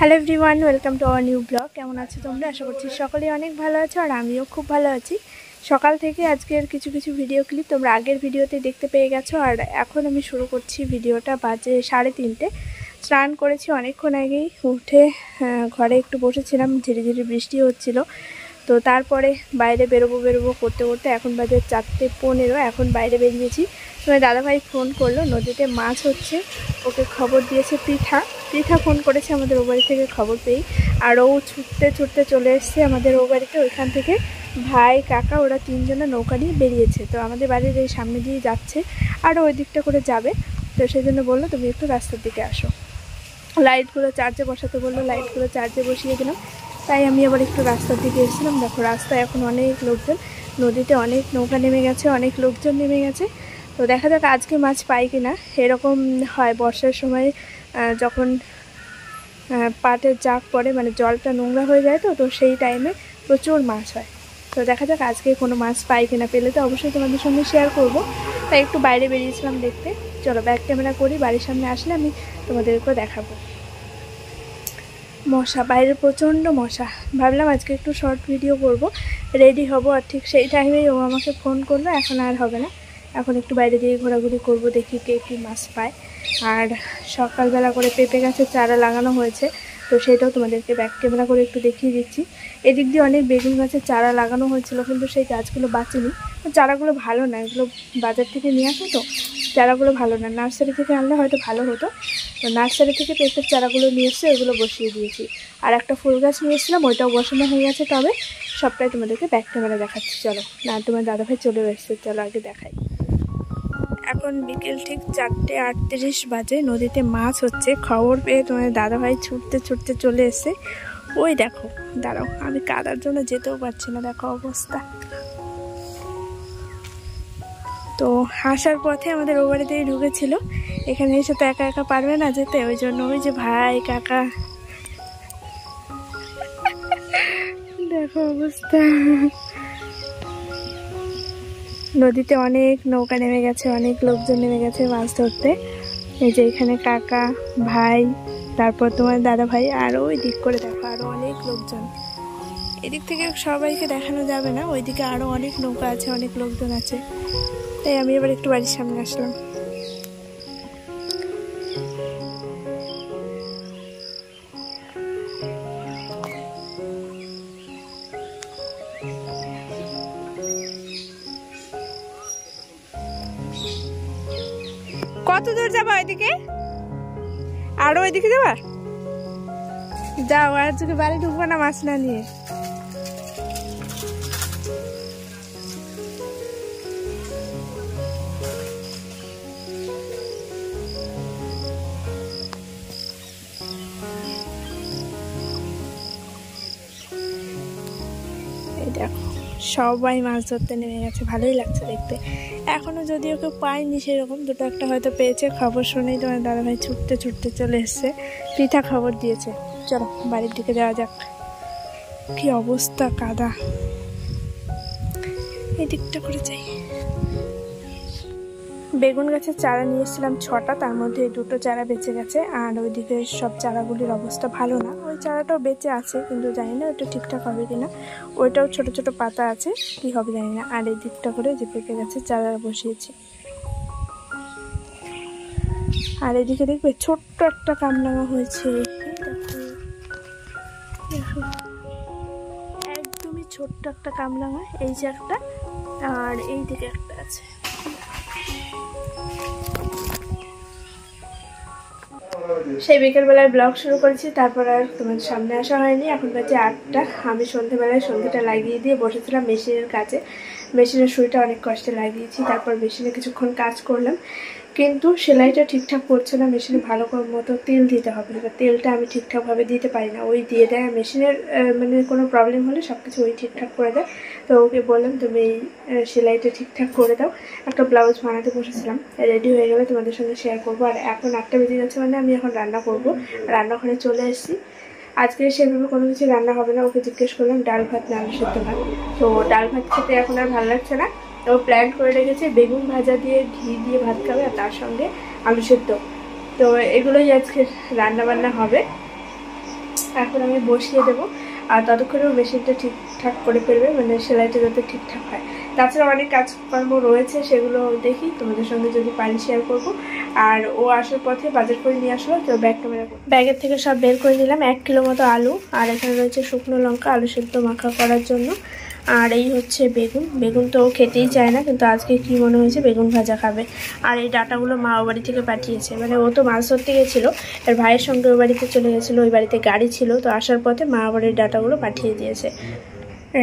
Hello everyone, welcome to our new blog. কেমন আছো তোমরা? আশা করছি সকলেই অনেক ভালো আছো, আর আমিও খুব ভালো আছি। সকাল থেকে আজকের কিছু ভিডিও ক্লিপ তোমরা আগের ভিডিওতে দেখতে পেয়ে গেছো, আর এখন আমি শুরু করছি ভিডিওটা। বাজে 3:30। স্নান করেছি অনেকক্ষণ আগেই, উঠে ঘরে একটু বসেছিলাম, ধীরে ধীরে বৃষ্টি হচ্ছিল। তো তারপরে বাইরে বেরোবো করতে করতে এখন বাজে 4:15। এখন বাইরে বেরিয়েছি। তোমার দাদাভাই ফোন করলো, নদীতে মাছ হচ্ছে, ওকে খবর দিয়েছে পৃথা ফোন করেছে আমাদের ও বাড়ি থেকে খবর পেয়েই। আর ও ছুটতে চলে এসছে আমাদের ও বাড়িতে। ওইখান থেকে ভাই কাকা ওরা 3 জনে নৌকা নিয়ে বেরিয়েছে। তো আমাদের বাড়ির এই সামনে দিয়ে যাচ্ছে, আর ওই দিকটা করে যাবে। তো সেই জন্য বললো তুমি একটু রাস্তার দিকে আসো। লাইটগুলো চার্জে বসাতে বললো, লাইটগুলো চার্জে বসিয়ে দিলাম। তাই আমি আবার একটু রাস্তার দিকে এসেছিলাম। দেখো রাস্তায় এখন অনেক লোকজন, নদীতে অনেক নৌকা নেমে গেছে, অনেক লোকজন নেমে গেছে। তো দেখা যাক আজকে মাছ পাই কিনা। এরকম হয় বর্ষার সময়, যখন পাটের জাগ পড়ে, মানে জলটা নোংরা হয়ে যায়, তো সেই টাইমে প্রচুর মাছ হয়। তো দেখা যাক আজকে কোনো মাছ পাই কিনা, পেলে তো অবশ্যই তোমাদের সঙ্গে শেয়ার করব। তাই একটু বাইরে বেরিয়েছিলাম দেখতে। চলো ব্যাক ক্যামেরা করি, বাড়ির সামনে আসলে আমি তোমাদেরকে দেখাবো। মশা, বাইরে প্রচণ্ড মশা। ভাবলাম আজকে একটু শর্ট ভিডিও করব, রেডি হব, আর ঠিক সেই টাইমেই ও আমাকে ফোন করলো। এখন আর হবে না, এখন একটু বাইরে দিয়ে ঘোরাঘুরি করব, দেখি কে কী মাছ পায়। আর সকালবেলা করে পেঁপে গাছের চারা লাগানো হয়েছে, তো সেটাও তোমাদেরকে ব্যাক ক্যামেরা করে একটু দেখিয়ে দিচ্ছি। এদিক দিয়ে অনেক বেগুন গাছের চারা লাগানো হয়েছিল, কিন্তু সেই গাছগুলো বাঁচেনি। চারাগুলো ভালো না, এগুলো বাজার থেকে নিয়ে আসো, তো চারাগুলো ভালো না। নার্সারি থেকে আনলে হয়তো ভালো হতো। তো নার্সারি থেকে পেঁপের চারাগুলো নিয়ে এসে ওগুলো বসিয়ে দিয়েছি। আর একটা ফুল গাছ নিয়ে এসেছিলাম, ওইটাও বসানো হয়ে গেছে। তবে সবটাই তোমাদেরকে ব্যাক ক্যামেরা দেখাচ্ছি। চলো, না তোমার দাদাভাই চলে এসেছে, চলো আগে দেখাই। এখন বিকেল ঠিক 4:38 বাজে, নদীতে মাছ হচ্ছে। খবর পেয়ে তোমার দাদাভাই ছুটতে চলে এসে। ওই দেখো, দাঁড়াও, আমি কাদার জন্য যেতেও পারছি না, দেখো অবস্থা। তো আসার পথে আমাদের ও বাড়িতেই ঢুকেছিল। এখানে এসে তো একা একা পারবে না যেতে, ওই জন্য ওই যে ভাই কাকা, দেখো অবস্থা। নদীতে অনেক নৌকা নেমে গেছে, অনেক লোকজন নেমে গেছে মাছ ধরতে। এই যে এখানে কাকা, ভাই, তারপর তোমার দাদা ভাই, আর ওই দিক করে দেখো আরো অনেক লোকজন। এদিক থেকে সবাইকে দেখানো যাবে না, ওইদিকে আরো অনেক নৌকা আছে, অনেক লোকজন আছে। তাই আমি এবার একটু বাড়ির সামনে আসলাম। কত দূর যাবা ওইদিকে? আরো ওইদিকে যাবা? যাও, আর যদি বাড়ি ঢুকবো না মাছ না নিয়ে। এই দেখো সবাই মাছ ধরতে নেমে গেছে, ভালোই লাগছে দেখতে। এখনো যদিও কেউ পায়নি সেরকম, দুটো একটা হয়তো পেয়েছে। খবর শুনেই তোমার দাদাভাই ছুটতে চলে এসছে, পৃথা খবর দিয়েছে। চলো বাড়ির দিকে যাওয়া যাক। কি অবস্থা, কাদা। এই দিকটা করে যাই। বেগুন গাছের চারা নিয়ে এসেছিলাম 6টা, তার মধ্যে 2টো চারা বেঁচে গেছে। আর ওইদিকে সব চারাগুলির অবস্থা ভালো না। ওই চারাটাও বেঁচে আছে, কিন্তু জানি না ওটা ঠিকঠাক হবে কিনা। ওইটাও ছোট পাতা আছে, কি হবে জানি না। আর এই দিকটা করে যে পেঁপে গাছের চারা বসিয়েছি। আর এদিকে দেখবে ছোট্ট একটা কামরাঙা হয়েছে, একদমই ছোট্ট একটা কামরাঙা। এই যে একটা, আর এই দিকে একটা আছে। সেই বিকেলবেলায় ব্লগ শুরু করেছি, তারপর আর তোমার সামনে আসা হয়নি। এখন বাজে 8টা। আমি সন্ধ্যেবেলায় সন্ধ্যাটা লাগিয়ে দিয়ে বসেছিলাম মেশিনের কাছে। মেশিনের সুইটা অনেক কষ্টে লাগিয়েছি, তারপর মেশিনে কিছুক্ষণ কাজ করলাম, কিন্তু সেলাইটা ঠিকঠাক করছে না। মেশিনে ভালো মতো তেল দিতে হবে, এবার তেলটা আমি ঠিকঠাকভাবে দিতে পারি না। ওই দিয়ে দেয় মেশিনের, মানে কোনো প্রবলেম হলে সব কিছু ওই ঠিকঠাক করে দেয়। তো ওকে বললাম তুমি এই সেলাইটা ঠিকঠাক করে দাও। একটা ব্লাউজ বানাতে বসেছিলাম, রেডি হয়ে গেলে তোমাদের সঙ্গে শেয়ার করবো। আর এখন 8টা বেজে গেছে, মানে আমি এখন রান্না করবো। রান্নাঘরে চলে এসেছি। আজকে সেভাবে কোনো কিছু রান্না হবে না। ওকে জিজ্ঞেস করলাম ডাল ভাত না আলু সেদ্ধ ভাত, তো ডাল ভাত খেতে এখন আর ভালো লাগছে না। ও প্ল্যান করে রেখেছে বেগুন ভাজা দিয়ে ঘি দিয়ে ভাত খাবে, আর তার সঙ্গে আলু সেদ্ধ। তো এগুলোই আজকে রান্না বান্না হবে। এখন আমি বসিয়ে দেবো, আর ততক্ষণেও মেশিনটা ঠিকঠাক করে ফেলবে, মানে সেলাইটা যাতে ঠিকঠাক হয়। তাছাড়া অনেক কাজকর্ম রয়েছে, সেগুলো দেখি তোমাদের সঙ্গে যদি পারি শেয়ার করব। আর ও আসার পথে বাজার করে নিয়ে আসলো, তো ব্যাগ ক্যামেরা ব্যাগের থেকে সব বের করে নিলাম। 1 কিলো মতো আলু, আর এখানে রয়েছে শুকনো লঙ্কা আলু সেদ্ধ মাখা করার জন্য। আর এই হচ্ছে বেগুন। বেগুন তো খেতেই চায় না, কিন্তু আজকে কি মনে হয়েছে বেগুন ভাজা খাবে। আর এই ডাটাগুলো মা ও বাড়ি থেকে পাঠিয়েছে, মানে ও তো মাছ ধরতে গেছিলো, আর ভাইয়ের সঙ্গে ওই বাড়িতে চলে গেছিলো, ওই বাড়িতে গাড়ি ছিল, তো আসার পথে মা বাড়ির ডাটাগুলো পাঠিয়ে দিয়েছে।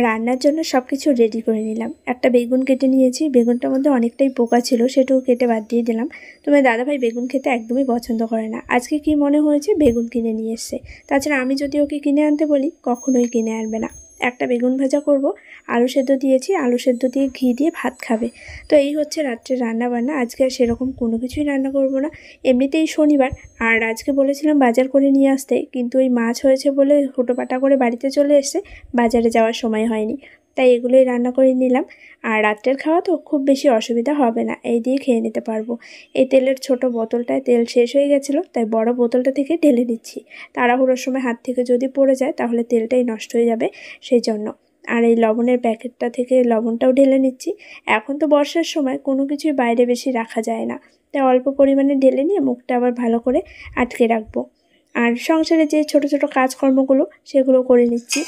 রান্নার জন্য সব কিছু রেডি করে নিলাম। একটা বেগুন কেটে নিয়েছি, বেগুনটার মধ্যে অনেকটাই পোকা ছিল, সেটাও কেটে বাদ দিয়ে দিলাম। তোমার দাদাভাই বেগুন খেতে একদমই পছন্দ করে না, আজকে কি মনে হয়েছে বেগুন কিনে নিয়ে এসছে। তাছাড়া আমি যদি ওকে কিনে আনতে বলি কখনোই কিনে আনবে না। একটা বেগুন ভাজা করব, আলু সেদ্ধ দিয়েছি, আলু সেদ্ধ দিয়ে ঘি দিয়ে ভাত খাবে। তো এই হচ্ছে রাত্রে রান্না বান্না। আজকে আর সেরকম কোনো কিছুই রান্না করব না, এমনিতেই শনিবার। আর আজকে বলেছিলাম বাজার করে নিয়ে আসতে, কিন্তু ওই মাছ হয়েছে বলে হুটোপাটা করে বাড়িতে চলে এসে বাজারে যাওয়ার সময় হয়নি, তাই এগুলোই রান্না করে নিলাম। আর রাত্রের খাওয়া তো খুব বেশি অসুবিধা হবে না, এই দিয়ে খেয়ে নিতে পারবো। এই তেলের ছোট বোতলটায় তেল শেষ হয়ে গেছিলো, তাই বড় বোতলটা থেকে ঢেলে নিচ্ছি। তাড়াহুড়োর সময় হাত থেকে যদি পড়ে যায় তাহলে তেলটাই নষ্ট হয়ে যাবে, সেই জন্য। আর এই লবণের প্যাকেটটা থেকে লবণটাও ঢেলে নিচ্ছি। এখন তো বর্ষার সময় কোনো কিছুই বাইরে বেশি রাখা যায় না, তাই অল্প পরিমাণে ঢেলে নিয়ে মুখটা আবার ভালো করে আটকে রাখবো। আর সংসারে যে ছোট ছোট কাজকর্মগুলো সেগুলো করে নিচ্ছি।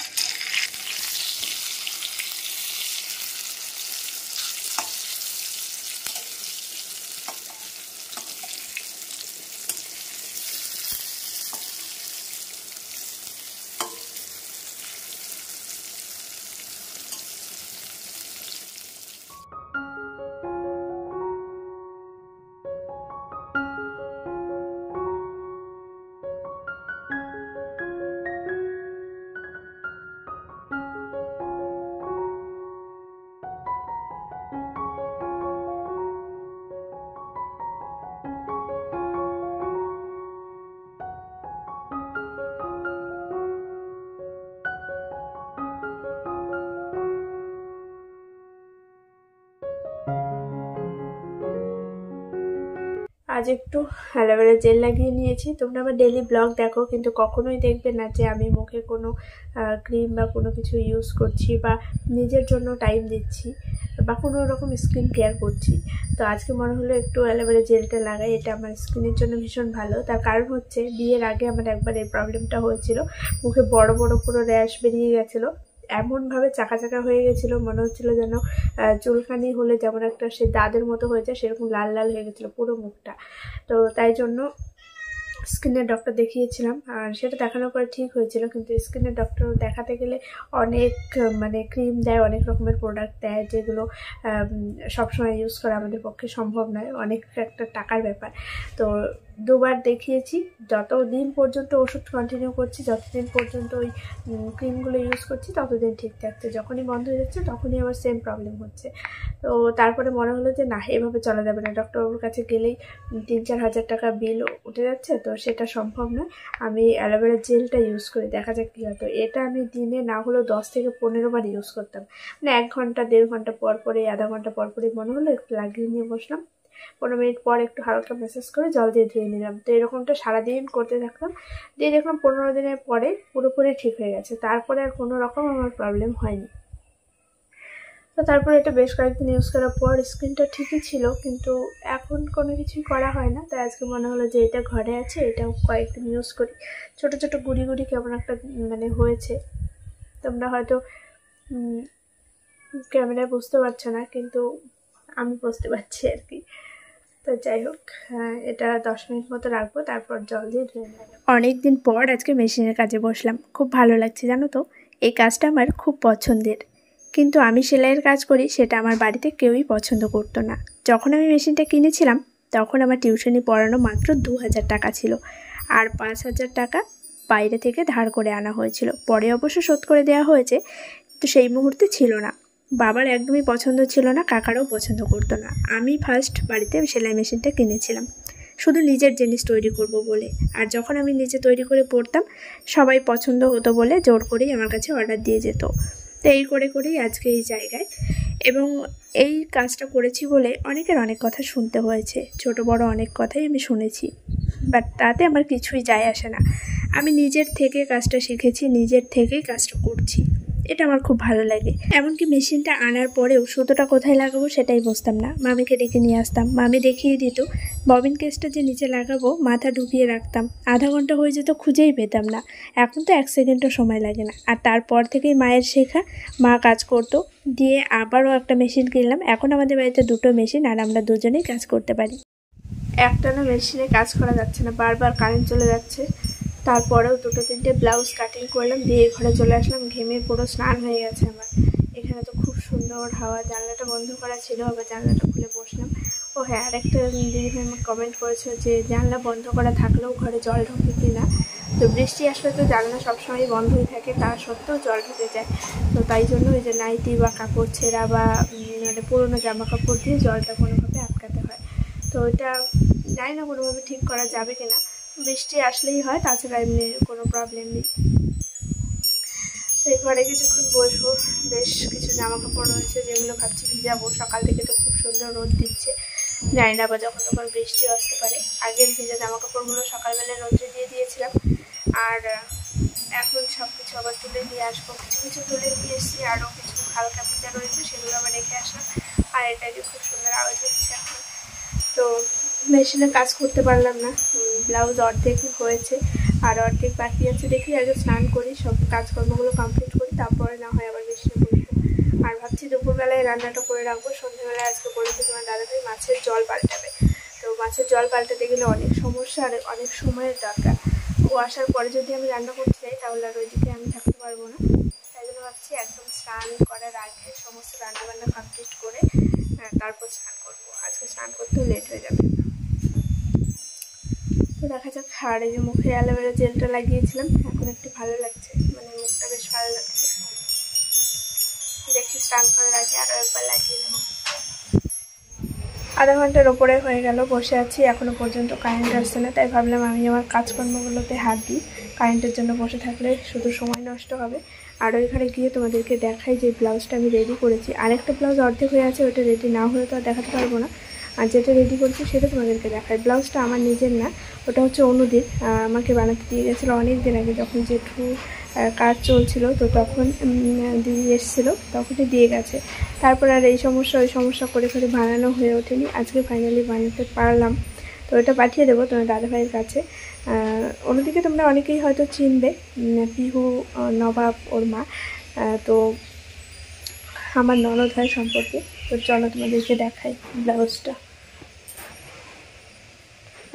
আজ একটু অ্যালোভেরা জেল লাগিয়ে নিয়েছি। তোমরা আমার ডেইলি ব্লগ দেখো, কিন্তু কখনোই দেখবে না যে আমি মুখে কোনো ক্রিম বা কোনো কিছু ইউজ করছি বা নিজের জন্য টাইম দিচ্ছি বা কোনো রকম স্কিন কেয়ার করছি। তো আজকে মনে হলো একটু অ্যালোভেরা জেলটা লাগাই, এটা আমার স্কিনের জন্য ভীষণ ভালো। তার কারণ হচ্ছে বিয়ের আগে আমার একবার এই প্রবলেমটা হয়েছিল, মুখে বড় বড় পুরো র্যাশ বেরিয়ে গেছিলো, এমনভাবে চাকা চাকা হয়ে গেছিলো, মনে হচ্ছিলো যেন চুলকানি হলে যেমন একটা সে দাদের মতো হয়েছে সেরকম লাল লাল হয়ে গেছিলো পুরো মুখটা। তো তাই জন্য স্কিনের ডক্টর দেখিয়েছিলাম, আর সেটা দেখানোর পরে ঠিক হয়েছিল। কিন্তু স্কিনের ডক্টর দেখাতে গেলে অনেক মানে ক্রিম দেয়, অনেক রকমের প্রোডাক্ট দেয়, যেগুলো সবসময় ইউজ করা আমাদের পক্ষে সম্ভব নয়, অনেক একটা টাকার ব্যাপার। তো দুবার দেখিয়েছি, যতদিন পর্যন্ত ওষুধ কন্টিনিউ করছি, যতদিন পর্যন্ত ওই ক্রিমগুলো ইউজ করছি ততদিন ঠিক থাকছে, যখনই বন্ধ হয়ে যাচ্ছে তখনই আবার সেম প্রবলেম হচ্ছে। তো তারপরে মনে হলো যে না, এভাবে চলা যাবে না, ডক্টরবাবুর কাছে গেলেই 3-4 হাজার টাকা বিল উঠে যাচ্ছে, তো সেটা সম্ভব নয়। আমি অ্যালোভেরা জেলটা ইউজ করি, দেখা যাক কী হতো। এটা আমি দিনে না হলেও 10 থেকে 15 বার ইউজ করতাম, মানে 1 ঘন্টা 1.5 ঘন্টা পর পরে, আধা ঘন্টা পর পরে মনে হলো একটু লাগিয়ে নিয়ে বসলাম, 15 মিনিট পর একটু হালকা ম্যাসাজ করে জল দিয়ে ধুয়ে নিলাম। তো এরকমটা সারাদিন করতে থাকলাম, দিয়ে দেখলাম 15 দিনের পরে পুরোপুরি ঠিক হয়ে গেছে। তারপরে আর কোনো রকম আমার প্রবলেম হয়নি। তো তারপরে এটা বেশ কয়েকদিন ইউজ করার পর স্কিনটা ঠিকই ছিল, কিন্তু এখন কোনো কিছুই করা হয় না। তাই আজকে মনে হলো যে এটা ঘরে আছে, এটাও কয়েকদিন ইউজ করি। ছোট ছোট গুড়ি গুড়ি কেমন একটা মানে হয়েছে, তোমরা হয়তো ক্যামেরায় বুঝতে পারছো না, কিন্তু আমি বুঝতে পারছি আর কি। তো যাই হোক, এটা 10 মিনিট মতো রাখবো, তারপর জল দিয়ে ধুয়ে নেব। অনেকদিন পর আজকে মেশিনের কাজে বসলাম, খুব ভালো লাগছে জানো তো। এই কাজটা আমার খুব পছন্দের, কিন্তু আমি সেলাইয়ের কাজ করি সেটা আমার বাড়িতে কেউই পছন্দ করতো না। যখন আমি মেশিনটা কিনেছিলাম তখন আমার টিউশনি পড়ানো মাত্র 2000 টাকা ছিল, আর 5000 টাকা বাইরে থেকে ধার করে আনা হয়েছিল। পরে অবশ্য শোধ করে দেওয়া হয়েছে, তো সেই মুহূর্তে ছিল না। বাবার একদমই পছন্দ ছিল না, কাকারও পছন্দ করতো না। আমি ফার্স্ট বাড়িতে সেলাই মেশিনটা কিনেছিলাম শুধু নিজের জিনিস তৈরি করব বলে, আর যখন আমি নিজে তৈরি করে পরতাম সবাই পছন্দ হতো বলে জোর করেই আমার কাছে অর্ডার দিয়ে যেত। তো এই করে করেই আজকে এই জায়গায়। এবং এই কাজটা করেছি বলে অনেকের অনেক কথা শুনতে হয়েছে, ছোট বড় অনেক কথাই আমি শুনেছি, বাট তাতে আমার কিছুই যায় আসে না। আমি নিজের থেকে কাজটা শিখেছি, নিজের থেকেই কাজটা করছি, এটা আমার খুব ভালো লাগে। এমনকি মেশিনটা আনার পরেও সুতোটা কোথায় লাগাবো সেটাই বুঝতাম না, মামিকে ডেকে নিয়ে আসতাম, মামি দেখিয়ে দিত। ববিন কেসটা যে নিচে লাগাবো মাথা ঢুকিয়ে রাখতাম, আধা ঘন্টা হয়ে যেত, খুঁজেই পেতাম না। এখন তো 1 সেকেন্ডও সময় লাগে না। আর তারপর থেকেই মায়ের শেখা, মা কাজ করতো, দিয়ে আবারও একটা মেশিন কিনলাম। এখন আমাদের বাড়িতে 2টো মেশিন, আর আমরা দুজনেই কাজ করতে পারি। একটানা মেশিনে কাজ করা যাচ্ছে না, বারবার কারেন্ট চলে যাচ্ছে। তারপরেও 2-3টে ব্লাউজ কাটিং করলাম, দিয়ে ঘরে চলে আসলাম। ঘেমে পুরো স্নান হয়ে গেছে আমার। এখানে তো খুব সুন্দর হাওয়া, জানলাটা বন্ধ করা ছিল, আবার জানলাটা খুলে বসলাম। ও হ্যাঁ, আরেকটা দিদিভাই আমাকে কমেন্ট করেছে যে জানলা বন্ধ করা থাকলেও ঘরে জল ঢোকে কি না। তো বৃষ্টি আসলে তো জানলা সবসময় বন্ধই থাকে, তা সত্ত্বেও জল ঢুকে যায়। তো তাই জন্য ওই যে নাইটি বা কাপড় ছেঁড়া বা মানে পুরোনো জামা কাপড় দিয়ে জলটা কোনোভাবে আটকাতে হয়। তো ওইটা জানি না কোনোভাবে ঠিক করা যাবে কিনা, বৃষ্টি আসলেই হয়, তাছাড়া এমনি কোনো প্রবলেম নেই। এই ঘরে কিছুক্ষণ বসবো, বেশ কিছু জামা কাপড় রয়েছে যেগুলো ভাবছি ভিজাবো। সকাল থেকে তো খুব সুন্দর রোদ দিচ্ছে, জানি না বা যখন তখন বৃষ্টি আসতে পারে। আগের ভিজা জামা কাপড়গুলো সকালবেলা রোদ্রে দিয়ে দিয়েছিলাম, আর এখন সব কিছু আবার তুলে দিয়ে আসবো। কিছু কিছু তুলে দিয়ে এসেছি, আরও কিছু হালকা ভিজা রয়েছে, সেগুলো আবার রেখে আসলাম। আর এটা যে খুব সুন্দর আওয়াজ হচ্ছে এখন। তো মেশিনে কাজ করতে পারলাম না, ব্লাউজ অর্ধেক হয়েছে আর অর্ধেক বাকি আছে। দেখি আগে স্নান করি, সব কাজকর্মগুলো কমপ্লিট করি, তারপরে না হয় আবার মেশিনে বসবো। আর ভাবছি দুপুরবেলায় রান্নাটা করে রাখবো, সন্ধ্যেবেলায় আজকে বলেছি তোমার দাদাভাই মাছের জল পাল্টাবে। তো মাছের জল পাল্টাতে গেলে অনেক সমস্যা আর অনেক সময়ের দরকার। ও আসার পরে যদি আমি রান্না করতে যাই তাহলে আর ওইদিকে আমি থাকতে পারবো না। তাই জন্য ভাবছি একদম স্নান করার আগে সমস্ত রান্নাবান্না কমপ্লিট করে তারপর স্নান করবো। আজকে স্নান করতেও লেট হয়ে যাবে। তো দেখা যাক। আর এই যে মুখে অ্যালোভেরা জেলটা লাগিয়েছিলাম, এখন একটু ভালো লাগছে, মানে মুখটা বেশ ভালো লাগছে। দেখি স্নান করার আগে আরও একবার লাগিয়ে নেব। আধা ঘন্টার ওপরে হয়ে গেল বসে আছি, এখনও পর্যন্ত কারেন্ট আসছে না। তাই ভাবলাম আমি আমার কাজকর্মগুলোতে হাত দিই, কারেন্টের জন্য বসে থাকলে শুধু সময় নষ্ট হবে। আর ওইখানে গিয়ে তোমাদেরকে দেখাই যে ব্লাউজটা আমি রেডি করেছি। আরেকটা ব্লাউজ অর্ধেক হয়ে আছে, ওটা রেডি না হলে তো আর দেখাতে পারবো না। আর যেটা রেডি করছি সেটা তোমাদেরকে দেখাই। ব্লাউজটা আমার নিজের না, ওটা হচ্ছে অনুদির, আমাকে বানাতে দিয়ে গেছিলো অনেক দিন আগে, যখন জেঠু কাজ চলছিল। তো তখন দিদি এসেছিলো, তখনই দিয়ে গেছে। তারপর আর এই সমস্যা ওই সমস্যা করে করে বানানো হয়ে ওঠেনি। আজকে ফাইনালি বানাতে পারলাম। তো এটা পাঠিয়ে দেবো তোমার দাদাভাইয়ের কাছে। অন্যদিকে তোমরা অনেকেই হয়তো চিনবে, পিহু নবাব ওর মা, তো আমার ননদ হয় সম্পর্কে। তো চলো তোমাদেরকে দেখাই ব্লাউজটা।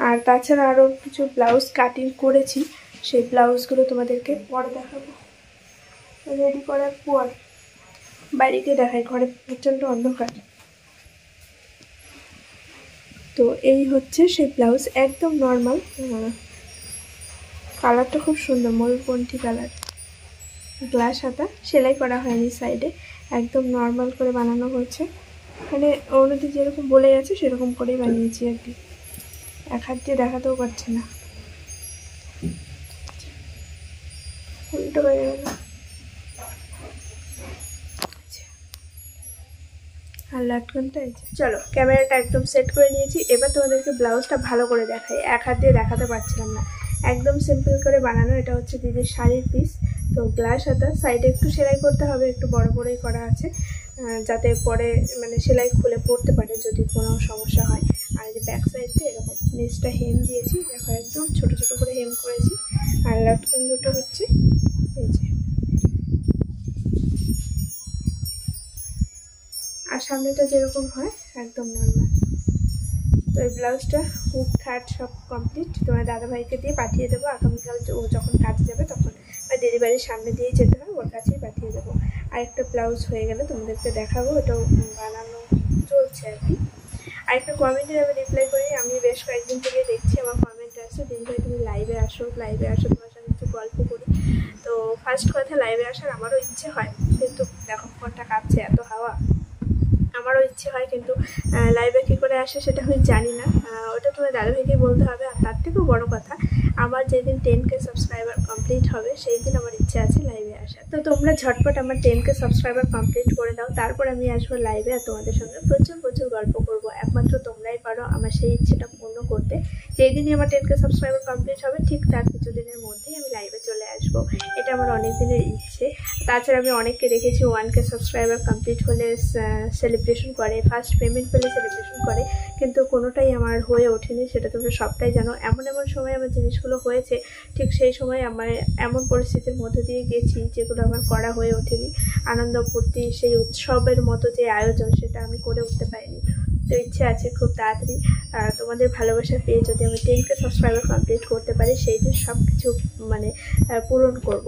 আর তাছাড়া আরও কিছু ব্লাউজ কাটিং করেছি, সেই ব্লাউজগুলো তোমাদেরকে পরে দেখাবো। রেডি করার পর বাড়িতে দেখাই, ঘরে প্রচণ্ড অন্ধকার। তো এই হচ্ছে সেই ব্লাউজ, একদম নর্মাল, কালারটা খুব সুন্দর, ময়ূরপন্থী কালার, গ্লাস হাতা, সেলাই করা হয়নি সাইডে, একদম নর্মাল করে বানানো হয়েছে। মানে অন্যদিকে যেরকম বলে গেছে সেরকম করেই বানিয়েছি আর কি, এক হাত দিয়ে দেখাতেও পারছি না, উল্টো হয়ে গেল। আর লাটকনটা এই যে। চলো ক্যামেরাটা একদম সেট করে নিয়েছি, এবার তোমাদেরকে ব্লাউজটা ভালো করে দেখাই। এক হাত দিয়ে দেখাতে পারছিলাম না, একদম সিম্পল করে বানানো। এটা হচ্ছে দিদির শাড়ির পিস। তো গ্লাস হাতা, সাইডে একটু সেলাই করতে হবে, একটু বড় বড়ই করা আছে, যাতে পরে মানে সেলাই খুলে পড়তে পারে যদি কোনো সমস্যা হয়। আর এই যে ব্যাক সাইডটা এরকম, নিচটা হেম দিয়েছি, দেখো একদম ছোট ছোট করে হেম করেছি। আর লাটকন দুটো হচ্ছে এই যে, আর সামনেটা যেরকম হয় একদম নর্মাল। তো এই ব্লাউজটা হুক থার্ড সব কমপ্লিট, তোমার দাদাভাইকে দিয়ে পাঠিয়ে দেবো। আগামীকাল ও যখন কাজে যাবে তখন, বা ডেলিভারির সামনে দিয়েই যেতে হয়, ওর কাছেই পাঠিয়ে দেবো। আরেকটা ব্লাউজ হয়ে গেলে তোমাদেরকে দেখাবো, এটাও বানানো চলছে আর কি। আরেকটা কমেন্টের আমি রিপ্লাই করি, আমি বেশ কয়েকদিন থেকে দেখছি আমার কমেন্ট আসছে, দিদিভাই তুমি লাইভে আসো, লাইভে আসো, তোমার সঙ্গে একটু গল্প করি। তো ফার্স্ট কথা, লাইভে আসার আমারও ইচ্ছে হয়, কিন্তু দেখো ফোনটা কাঁপছে, এত হাওয়া, আমারও ইচ্ছে হয়, কিন্তু লাইভে কী করে আসে সেটা আমি জানি না, ওটা তোমার দাদাভাইকেই বলতে হবে। আর তার থেকেও বড় কথা, আমার যেদিন 10K সাবস্ক্রাইবার কমপ্লিট হবে সেই দিন আমার ইচ্ছে আছে লাইভে আসার। তো তোমরা ঝটপট আমার 10K সাবস্ক্রাইবার কমপ্লিট করে দাও, তারপর আমি আসবো লাইভে আর তোমাদের সঙ্গে প্রচুর প্রচুর গল্প করবো। একমাত্র তোমরাই পারো আমার সেই ইচ্ছেটা পূর্ণ করতে। যেই দিনই আমার 10K সাবস্ক্রাইবার কমপ্লিট হবে ঠিক তার কিছুদিনের মধ্যেই আমি লাইভে চলে আসবো। এটা আমার অনেক দিনের ইচ্ছে। তাছাড়া আমি অনেককে দেখেছি 1K সাবস্ক্রাইবার কমপ্লিট হলে সেলিব্রেশন করে, ফার্স্ট পেমেন্ট পেলে সেলিব্রেশন করে, কিন্তু কোনোটাই আমার হয়ে ওঠেনি, সেটা তোমরা সবটাই জানো। এমন সময় আমার জিনিসগুলো হয়েছে, ঠিক সেই সময় আমার এমন পরিস্থিতির মধ্যে দিয়ে গেছি যেগুলো আমার করা হয়ে ওঠেনি। আনন্দ ফুর্তি, সেই উৎসবের মতো যে আয়োজন সেটা আমি করে উঠতে পারিনি। তো ইচ্ছে আছে খুব তাড়াতাড়ি তোমাদের ভালোবাসা পেয়ে যদি আমি 10K সাবস্ক্রাইবার কমপ্লিট করতে পারি, সেই দিন সব কিছু মানে পূরণ করব।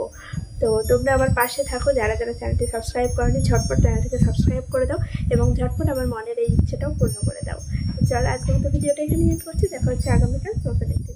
তো তোমরা আমার পাশে থাকো, যারা যারা চ্যানেলটি সাবস্ক্রাইব করনি ঝটপট চ্যানেলটিকে সাবস্ক্রাইব করে দাও এবং ঝটপট আমার মনের এই ইচ্ছেটাও পূর্ণ করে দাও। চলো আজকের মতো ভিডিওটা এখানে এন্ড করছি। দেখা হচ্ছে আগামীকাল নতুন একটি